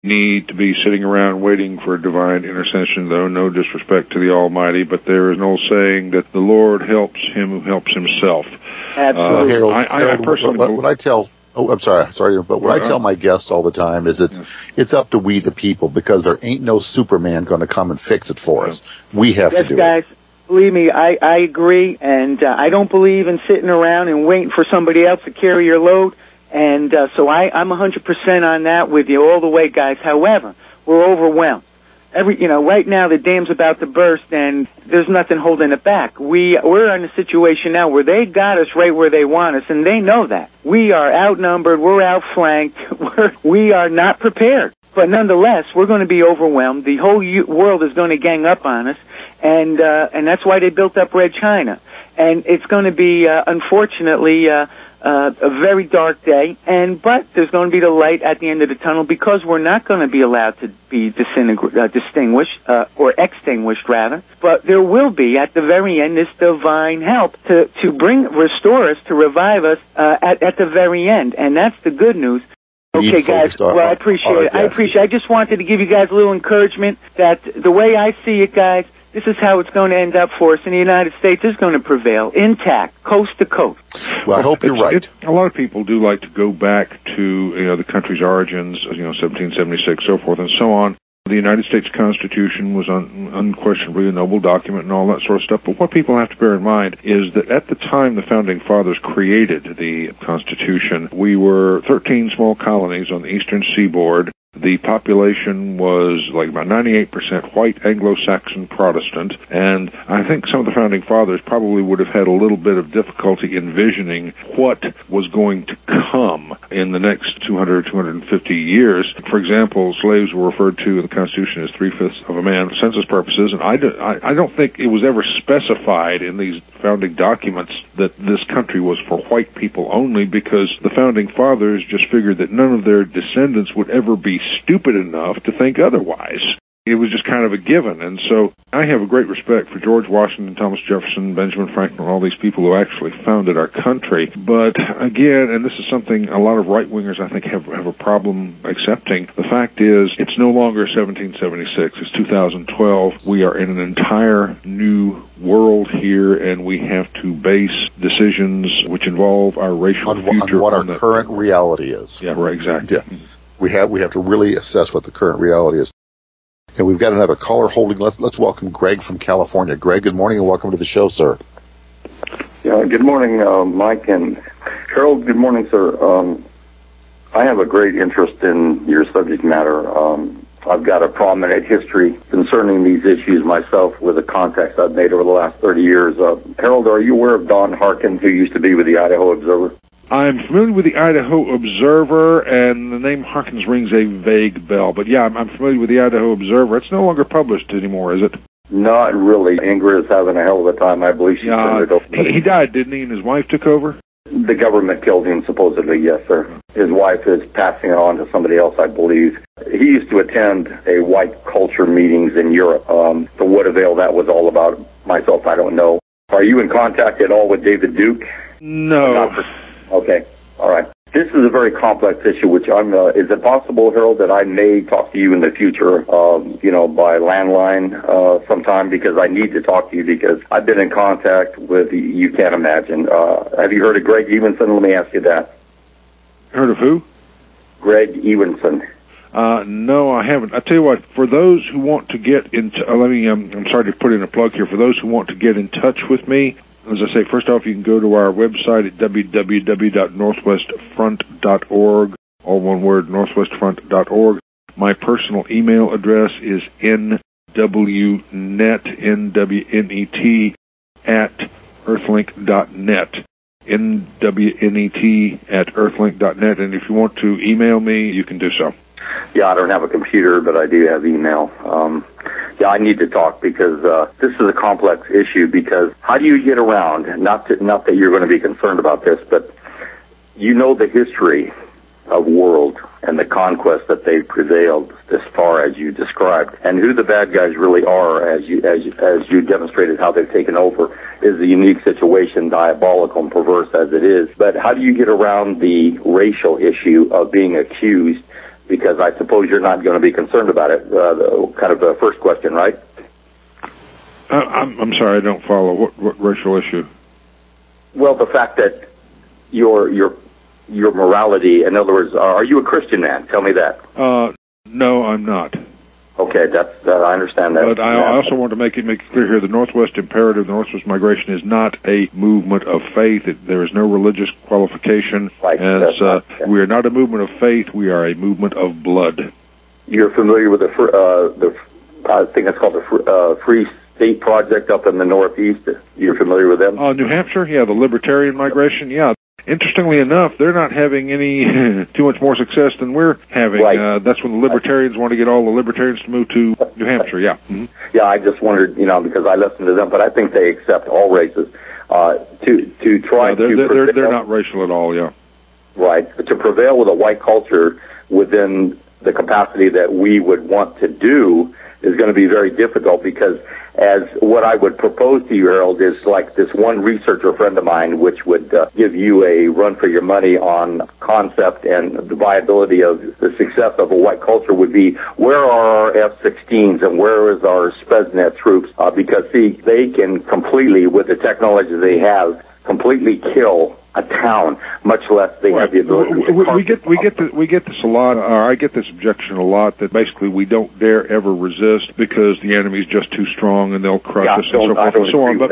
need to be sitting around waiting for divine intercession, though no disrespect to the Almighty, but there is an old saying that the Lord helps him who helps himself. Absolutely. Harold, I personally... What I tell... Oh, I'm sorry, but what I tell my guests all the time is it's up to we the people, because there ain't no Superman going to come and fix it for us. We have to do guys, it. Believe me, I agree, and I don't believe in sitting around and waiting for somebody else to carry your load, and so I'm 100% on that with you all the way, guys. However, we're overwhelmed. Right now the dam's about to burst, and there's nothing holding it back. We're in a situation now where they got us right where they want us, and they know that. We are outnumbered, we're outflanked, we are not prepared. But nonetheless, we're going to be overwhelmed. The whole world is going to gang up on us, and that's why they built up Red China. And it's going to be, unfortunately, a very dark day, but there's going to be the light at the end of the tunnel, because we're not going to be allowed to be distinguished, or extinguished rather. But there will be at the very end this divine help to restore us, to revive us at the very end, and that's the good news. Okay, guys. Well, I appreciate it. I just wanted to give you guys a little encouragement that the way I see it, guys, this is how it's going to end up for us, and the United States is going to prevail, intact, coast to coast. Well, I hope you're right. A lot of people do like to go back to the country's origins, 1776, so forth and so on. The United States Constitution was unquestionably a noble document and all that sort of stuff, but what people have to bear in mind is that at the time the Founding Fathers created the Constitution, we were 13 small colonies on the eastern seaboard. The population was like about 98% white Anglo-Saxon Protestant, and I think some of the Founding Fathers probably would have had a little bit of difficulty envisioning what was going to come in the next 200, 250 years. For example, slaves were referred to in the Constitution as 3/5 of a man for census purposes, and I don't think it was ever specified in these founding documents that this country was for white people only, because the Founding Fathers just figured that none of their descendants would ever be stupid enough to think otherwise. It was just kind of a given, and so I have a great respect for George Washington, Thomas Jefferson, Benjamin Franklin, all these people who actually founded our country. But again, and this is something a lot of right-wingers I think have a problem accepting, the fact is it's no longer 1776, it's 2012. We are in an entire new world here, and we have to base decisions which involve our racial future on what our current reality is. Yeah, right, exactly. Yeah. We have to really assess what the current reality is. And we've got another caller holding. Let's welcome Greg from California. Greg, good morning and welcome to the show, sir. Yeah, good morning, Mike and Harold. Good morning, sir. I have a great interest in your subject matter. I've got a prominent history concerning these issues myself with the contacts I've made over the last 30 years. Harold, are you aware of Don Harkins, who used to be with the Idaho Observer? I'm familiar with the Idaho Observer, and the name Harkins rings a vague bell. But yeah, I'm familiar with the Idaho Observer. It's no longer published anymore, is it? Not really. Ingrid is having a hell of a time. I believe she turned it over. He died, didn't he, and his wife took over? The government killed him, supposedly, yes, sir. His wife is passing it on to somebody else, I believe. He used to attend a white culture meetings in Europe. For what avail that was all about, myself, I don't know. Are you in contact at all with David Duke? No. Okay, all right. This is a very complex issue, which is it possible, Harold, that I may talk to you in the future, by landline sometime, because I need to talk to you, because I've been in contact with, you can't imagine. Have you heard of Greg Evenson? Let me ask you that. Heard of who? Greg Evenson. No, I haven't. I tell you what, for those who want to get into, I'm sorry to put in a plug here, for those who want to get in touch with me, as I say, first off, you can go to our website at www.northwestfront.org, all one word, northwestfront.org. My personal email address is nwnet, N-W-N-E-T, at earthlink.net, NWNET at earthlink.net, and if you want to email me, you can do so. Yeah, I don't have a computer, but I do have email. I need to talk, because this is a complex issue, because how do you get around, not that you're going to be concerned about this, but you know the history of world and the conquest that they've prevailed as far as you described, and who the bad guys really are, as you demonstrated how they've taken over, is a unique situation, diabolical and perverse as it is. But how do you get around the racial issue of being accused Because I suppose you're not going to be concerned about it. Kind of the first question, right? I'm sorry, I don't follow. What racial issue? Well, the fact that your morality, in other words, are you a Christian man? Tell me that. No, I'm not. Okay, I understand that. But I also want to make it clear here: the Northwest Imperative, the Northwest Migration, is not a movement of faith. There is no religious qualification. Right. We are not a movement of faith. We are a movement of blood. You're familiar with I think it's called the Free State Project up in the Northeast. You're familiar with them? New Hampshire, yeah, the Libertarian Migration, yeah. Interestingly enough, they're not having any too much more success than we're having. Right. That's when the Libertarians want to get all the Libertarians to move to New Hampshire, yeah. Mm-hmm. Yeah, I just wondered, because I listen to them, but I think they accept all races. To try they're not racial at all, yeah. Right. To prevail with a white culture within the capacity that we would want to do is going to be very difficult, because as what I would propose to you, Harold, is like this one researcher friend of mine, which would give you a run for your money on concept and the viability of the success of a white culture would be, where are our F-16s and where is our Spetsnaz troops? Because, see, they can completely, with the technology they have, completely kill a town, much less they have the ability to we get this a lot, or I get this objection a lot, that basically we don't dare ever resist because the enemy's just too strong and they'll crush us and so forth and so on. But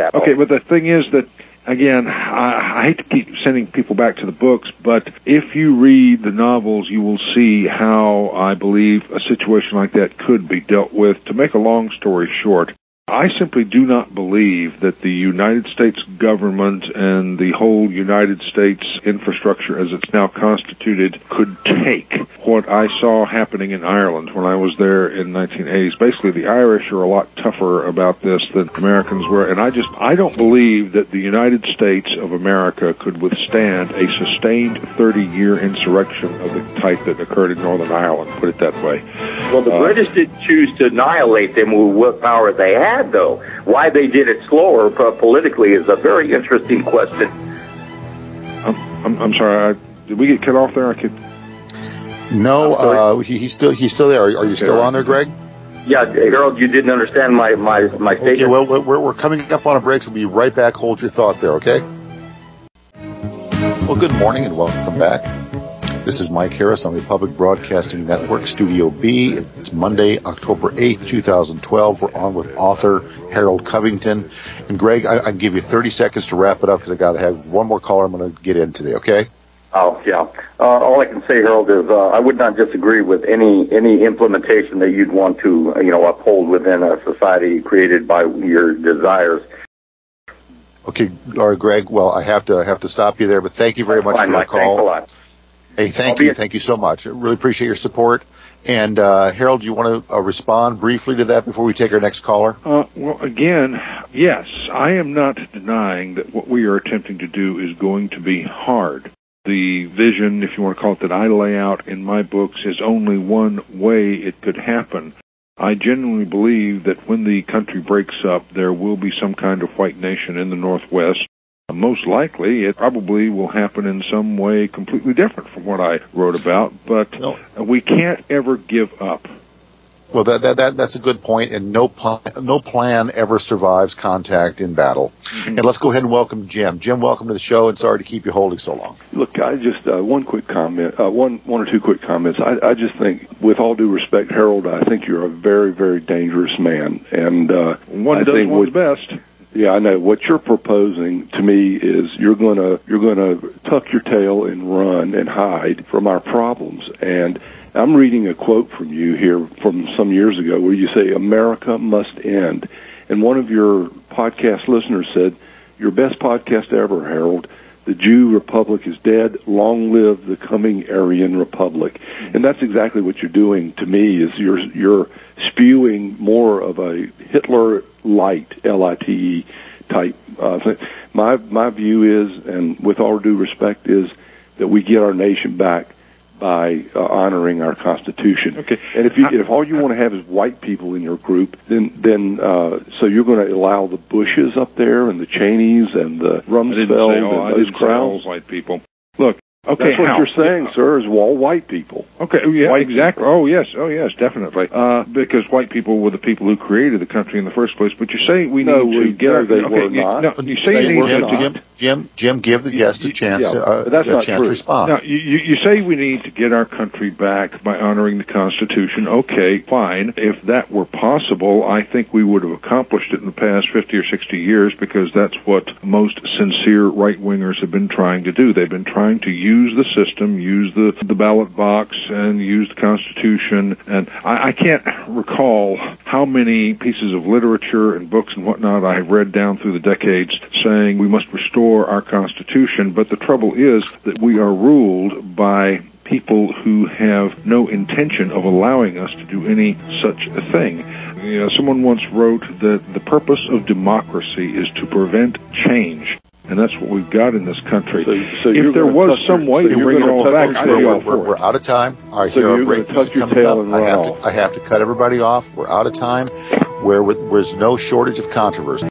the thing is that, again, I hate to keep sending people back to the books, but if you read the novels, you will see how I believe a situation like that could be dealt with. To make a long story short, I simply do not believe that the United States government and the whole United States infrastructure as it's now constituted could take what I saw happening in Ireland when I was there in 1980s. Basically, the Irish are a lot tougher about this than Americans were, and I don't believe that the United States of America could withstand a sustained 30-year insurrection of the type that occurred in Northern Ireland, put it that way. Well, the British didn't choose to annihilate them with what power they had, though. Why they did it slower politically is a very interesting question. I'm sorry. Did we get cut off there? No, he's still there. Are you still on there, Greg? Yeah, Harold, you didn't understand my statement. Okay, well, we're coming up on a break, so we'll be right back. Hold your thought there, okay? Well, good morning and welcome back. This is Mike Harris on Republic Broadcasting Network, Studio B. It's Monday, October 8th, 2012. We're on with author Harold Covington. And Greg, I can give you 30 seconds to wrap it up because I got to have one more caller I'm going to get in today, okay? Oh, yeah. All I can say, Harold, is I would not disagree with any implementation that you'd want to, uphold within a society created by your desires. Okay, all right, Greg. Well, I have to stop you there, but thank you very much for your call. Thanks a lot. Hey, thank you so much. I really appreciate your support. And Harold, do you want to respond briefly to that before we take our next caller? Well, again, yes, I am not denying that what we are attempting to do is going to be hard. The vision, if you want to call it, that I lay out in my books is only one way it could happen. I genuinely believe that when the country breaks up, there will be some kind of white nation in the Northwest. Most likely, it probably will happen in some way completely different from what I wrote about, but we can't ever give up. Well, that's a good point, and no plan ever survives contact in battle. Mm-hmm. And let's go ahead and welcome Jim. Jim, welcome to the show, and sorry to keep you holding so long. Look, I just one quick comment, one or two quick comments. I just think, with all due respect, Harold, I think you're a very, very dangerous man, and one does one's best. Yeah, I know. What you're proposing to me is you're gonna tuck your tail and run and hide from our problems. And I'm reading a quote from you here from some years ago where you say, "America must end." And one of your podcast listeners said, "Your best podcast ever, Harold. The Jew Republic is dead. Long live the coming Aryan Republic." And that's exactly what you're doing to me, is you're spewing more of a Hitler light, L-I-T-E type thing. My view is, and with all due respect, is that we get our nation back by honoring our Constitution. Okay. And if all you want to have is white people in your group, then so you're going to allow the Bushes up there and the Cheneys and the Rumsfeld and those crowds? White people. Look, Okay, That's what how? you're saying, sir, is all white people. Okay, yeah, White exactly. Oh, yes, definitely. Because white people were the people who created the country in the first place. But you say we need to get our... they were not. No, you say you need to... Jim, give the guest a chance to respond. Now, you say we need to get our country back by honoring the Constitution. Okay, fine. If that were possible, I think we would have accomplished it in the past 50 or 60 years, because that's what most sincere right-wingers have been trying to do. They've been trying to use the system, use the ballot box, and use the Constitution. And I can't recall how many pieces of literature and books and whatnot I have read down through the decades saying we must restore our Constitution. But the trouble is that we are ruled by people who have no intention of allowing us to do any such a thing. You know, someone once wrote that the purpose of democracy is to prevent change. And that's what we've got in this country. So if there was some way to bring it all back, I'd be all for it. We're out of time. All right, so here you're going to tuck your tail and run off. I have to cut everybody off. We're out of time. There's no shortage of controversy.